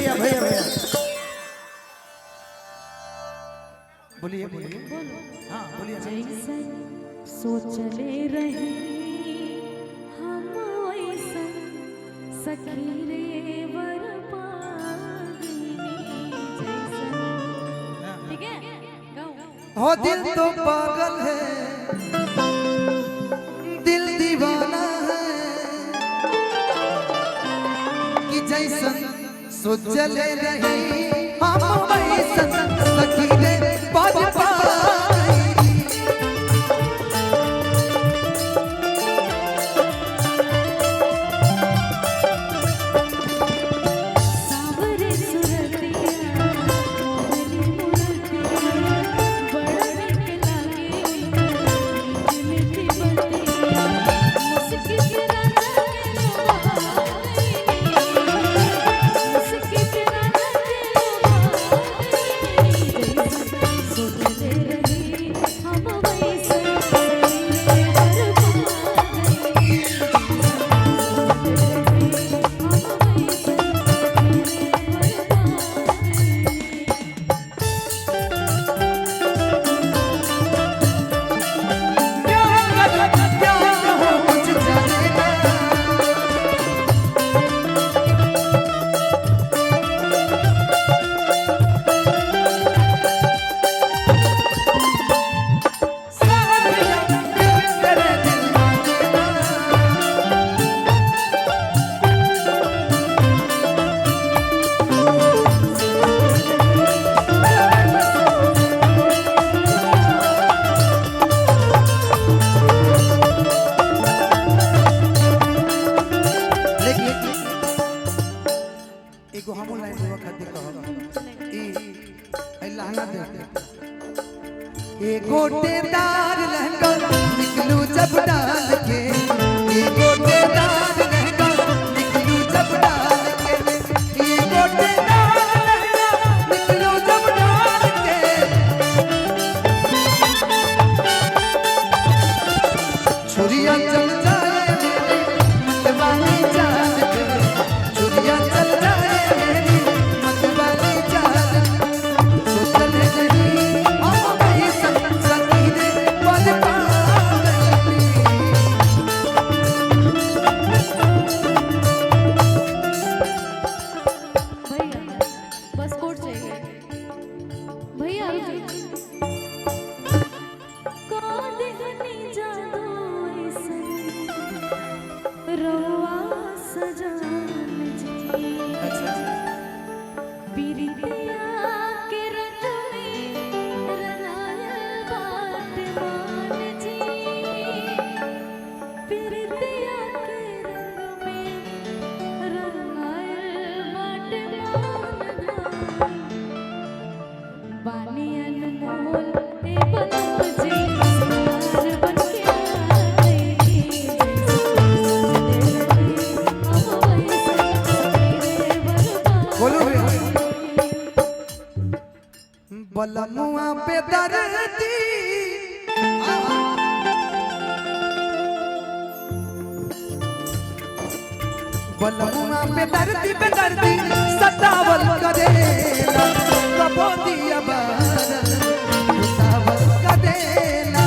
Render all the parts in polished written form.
भैया भैया भैया बोलिए बोलिए हाँ बोलिए। जैसन सोचले रही हम वैसन सखी रे वर पागिनी जैसन। ठीक है गाओ। हो दिल तो पागल है दिल दीवाना है कि जैसन सोचले रही हम वैसन सखी रे वर पागिनी। सावरे सुरतिया मोहनी मूर्तिया बड़ा नीक लागे मीठी मीठी बतिया मुस्की तेरा लगे मुस्की तेरा लगे सोचले रही हम वैसे एगो हमो लाइन देवा खातिर कहब ई लहंगा दे ए गोटेदार लहंगा निकलू जब डाल के ए गोटेदार लहंगा निकलू जब डाल के ए गोटेदार लहंगा निकलू जब डाल के छुरिया चल जाए मतवाली जान के छुरिया चल जाए मेरी मतवाली जान सोचल नहीं हम वैसन सखी रे वर पागिनी। भैया बस कोट चाहिए भैया कांदहनी जादू ऐसन रवा सजान जी बिरिया के रंग में रंगायल बाट मान जी बिरिया के रंग में रंगायल बाट मान बानी अनमोल ए बनो जी सितार बनके आए बोलो भैया बलमुआ पे दर्दी बलमुआ पे दर्दी सतावल करेला कबो दिया बारल उतावल करेला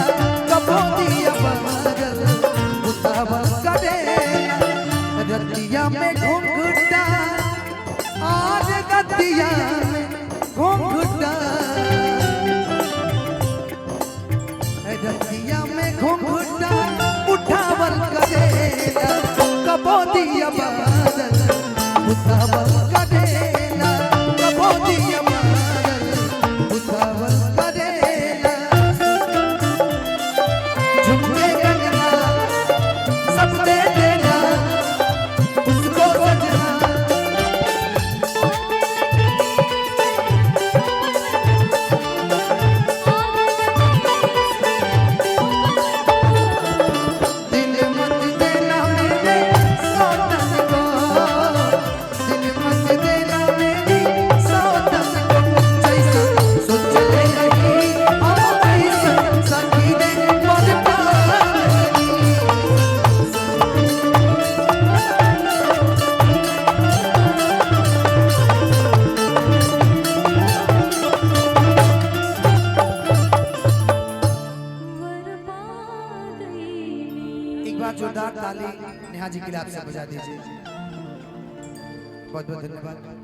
कबो दिया बारल उतावल करेला रतिया में घुंघटा आज रतिया में घुंघटा रतिया में घुंघटा उठावल करेला कबो दिया बादल उठावल करेला कबो दिया बादल उठावल करेला झुमके कंगना सब दे देना उसको सजना दिल मत देना मेरे सोनन को दिल मत बार जोरदार ताली नेहा जी के लिए आपसे बजा दीजिए। बहुत बहुत धन्यवाद।